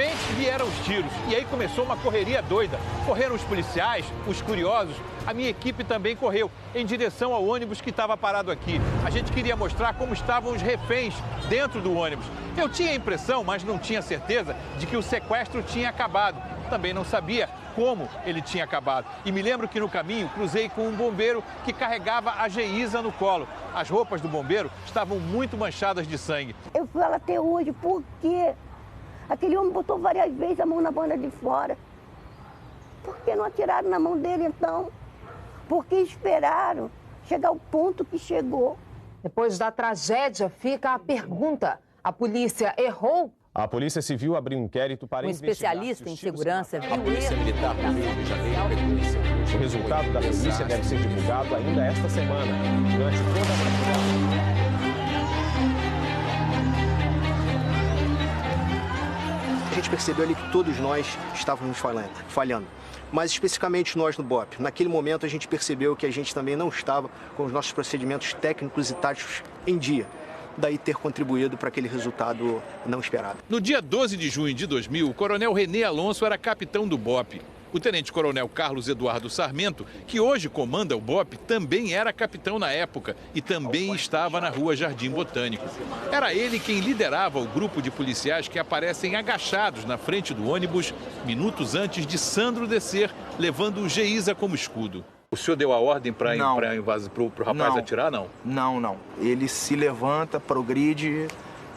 repente vieram os tiros e aí começou uma correria doida. Correram os policiais, os curiosos, a minha equipe também correu em direção ao ônibus que estava parado aqui. A gente queria mostrar como estavam os reféns dentro do ônibus. Eu tinha a impressão, mas não tinha certeza, de que o sequestro tinha acabado. Também não sabia como ele tinha acabado. E me lembro que no caminho cruzei com um bombeiro que carregava a Geisa no colo. As roupas do bombeiro estavam muito manchadas de sangue. Eu falo até hoje, por quê? Aquele homem botou várias vezes a mão na banda de fora. Por que não atiraram na mão dele então? Por que esperaram chegar ao ponto que chegou? Depois da tragédia, fica a pergunta: a polícia errou? A Polícia Civil abriu um inquérito para investigar. Especialista em segurança viu a Polícia Militar do Rio de Janeiro. O resultado da perícia deve ser divulgado ainda esta semana, durante toda a A gente percebeu ali que todos nós estávamos falhando. Mas especificamente nós no BOPE. Naquele momento a gente percebeu que a gente também não estava com os nossos procedimentos técnicos e táticos em dia. Daí ter contribuído para aquele resultado não esperado. No dia 12 de junho de 2000, o coronel René Alonso era capitão do BOPE. O tenente-coronel Carlos Eduardo Sarmento, que hoje comanda o BOPE, também era capitão na época e também estava na rua Jardim Botânico. Era ele quem liderava o grupo de policiais que aparecem agachados na frente do ônibus minutos antes de Sandro descer, levando o Geisa como escudo. O senhor deu a ordem para o rapaz atirar, não? Não. Ele se levanta, progride,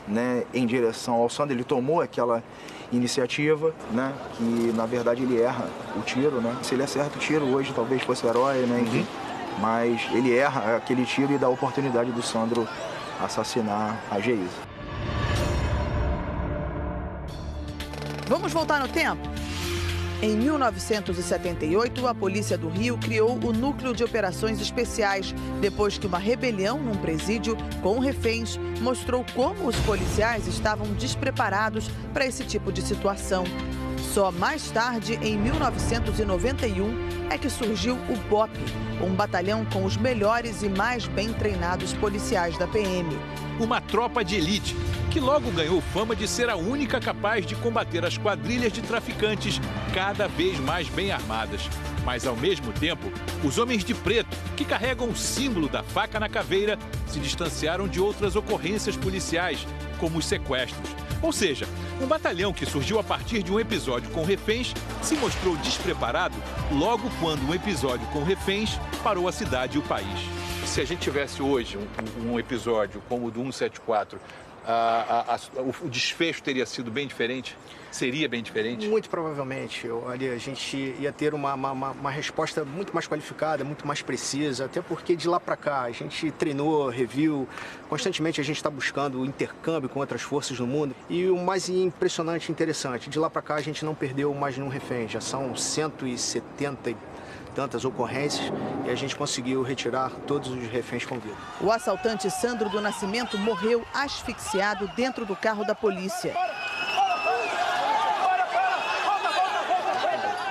né, em direção ao Sandro. Ele tomou aquela iniciativa, né, que na verdade ele erra o tiro, né? Se ele acerta o tiro hoje, talvez fosse herói, né? Enfim. Mas ele erra aquele tiro e dá a oportunidade do Sandro assassinar a Geisa. Vamos voltar no tempo? Em 1978, a Polícia do Rio criou o Núcleo de Operações Especiais, depois que uma rebelião num presídio com reféns mostrou como os policiais estavam despreparados para esse tipo de situação. Só mais tarde, em 1991, é que surgiu o BOPE, um batalhão com os melhores e mais bem treinados policiais da PM. Uma tropa de elite que logo ganhou fama de ser a única capaz de combater as quadrilhas de traficantes cada vez mais bem armadas. Mas, ao mesmo tempo, os homens de preto, que carregam o símbolo da faca na caveira, se distanciaram de outras ocorrências policiais, como os sequestros. Ou seja, um batalhão que surgiu a partir de um episódio com reféns se mostrou despreparado logo quando um episódio com reféns parou a cidade e o país. Se a gente tivesse hoje um episódio como o do 174, o desfecho teria sido bem diferente? Seria bem diferente? Muito provavelmente. Olha, a gente ia ter uma resposta muito mais qualificada, muito mais precisa, até porque de lá para cá a gente treinou, reviu, constantemente a gente está buscando intercâmbio com outras forças no mundo. E o mais impressionante e interessante, de lá para cá a gente não perdeu mais nenhum refém, já são 170 e tantas ocorrências e a gente conseguiu retirar todos os reféns com vida. O assaltante Sandro do Nascimento morreu asfixiado dentro do carro da polícia.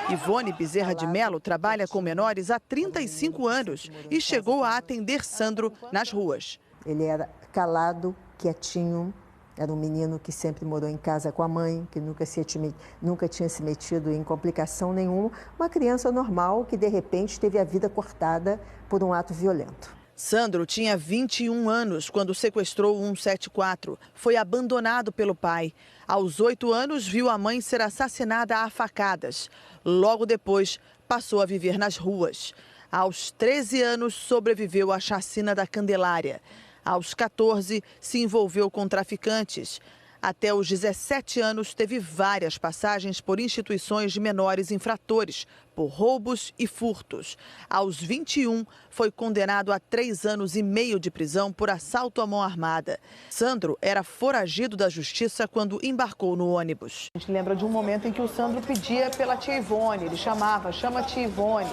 Ivone Bezerra de Mello trabalha com menores há 35 anos e chegou a atender Sandro nas ruas. Ele era calado, quietinho. Era um menino que sempre morou em casa com a mãe, que nunca tinha se metido em complicação nenhuma. Uma criança normal que, de repente, teve a vida cortada por um ato violento. Sandro tinha 21 anos quando sequestrou o 174. Foi abandonado pelo pai. Aos 8 anos, viu a mãe ser assassinada a facadas. Logo depois, passou a viver nas ruas. Aos 13 anos, sobreviveu à chacina da Candelária. Aos 14, se envolveu com traficantes. Até os 17 anos, teve várias passagens por instituições de menores infratores, por roubos e furtos. Aos 21, foi condenado a 3 anos e meio de prisão por assalto à mão armada. Sandro era foragido da justiça quando embarcou no ônibus. A gente lembra de um momento em que o Sandro pedia pela tia Ivone, ele chama a tia Ivone.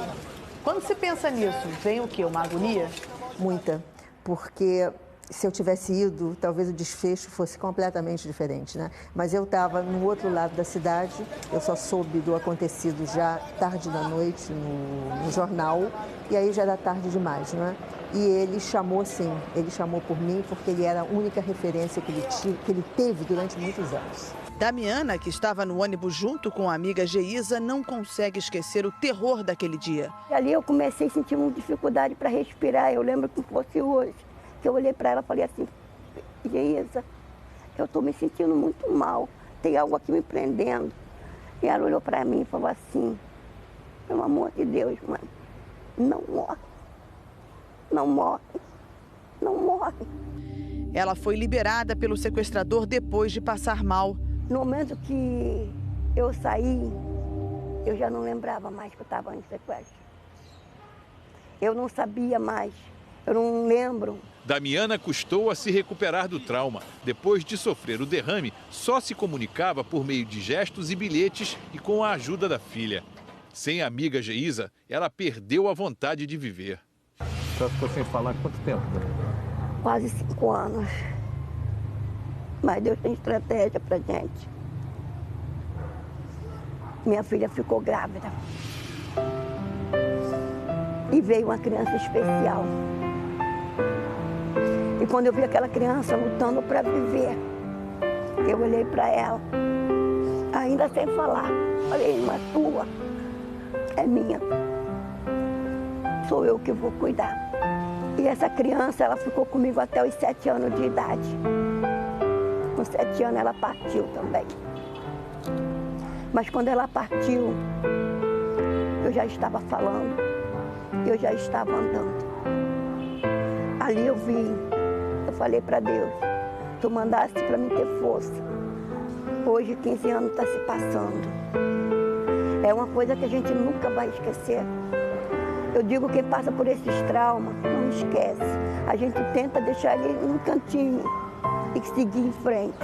Quando se pensa nisso, vem o quê? Uma agonia? Muita, porque se eu tivesse ido, talvez o desfecho fosse completamente diferente, né? Mas eu estava no outro lado da cidade, eu só soube do acontecido já tarde da noite no jornal, e aí já era tarde demais, não é? E ele chamou, sim, ele chamou por mim porque ele era a única referência que ele teve durante muitos anos. Damiana, que estava no ônibus junto com a amiga Geisa, não consegue esquecer o terror daquele dia. E ali eu comecei a sentir muita dificuldade para respirar. Eu lembro que fosse hoje, que eu olhei para ela e falei assim, Geisa, eu estou me sentindo muito mal, tem algo aqui me prendendo. E ela olhou para mim e falou assim, pelo amor de Deus, mãe, não morre, não morre, não morre. Ela foi liberada pelo sequestrador depois de passar mal. No momento que eu saí, eu já não lembrava mais que eu estava em sequestro. Eu não sabia mais, eu não lembro. Damiana custou a se recuperar do trauma. Depois de sofrer o derrame, só se comunicava por meio de gestos e bilhetes e com a ajuda da filha. Sem a amiga Geisa, ela perdeu a vontade de viver. Você ficou sem falar quanto tempo? Quase 5 anos. Mas Deus tem estratégia pra gente. Minha filha ficou grávida. E veio uma criança especial. E quando eu vi aquela criança lutando para viver, eu olhei para ela, ainda sem falar. Falei, irmã tua, é minha. Sou eu que vou cuidar. E essa criança, ela ficou comigo até os 7 anos de idade. Com 7 anos ela partiu também. Mas quando ela partiu, eu já estava falando, eu já estava andando. Ali eu vi, eu falei para Deus, tu mandaste para mim ter força. Hoje 15 anos está se passando. É uma coisa que a gente nunca vai esquecer. Eu digo que quem passa por esses traumas, não esquece. A gente tenta deixar ele num cantinho e seguir em frente.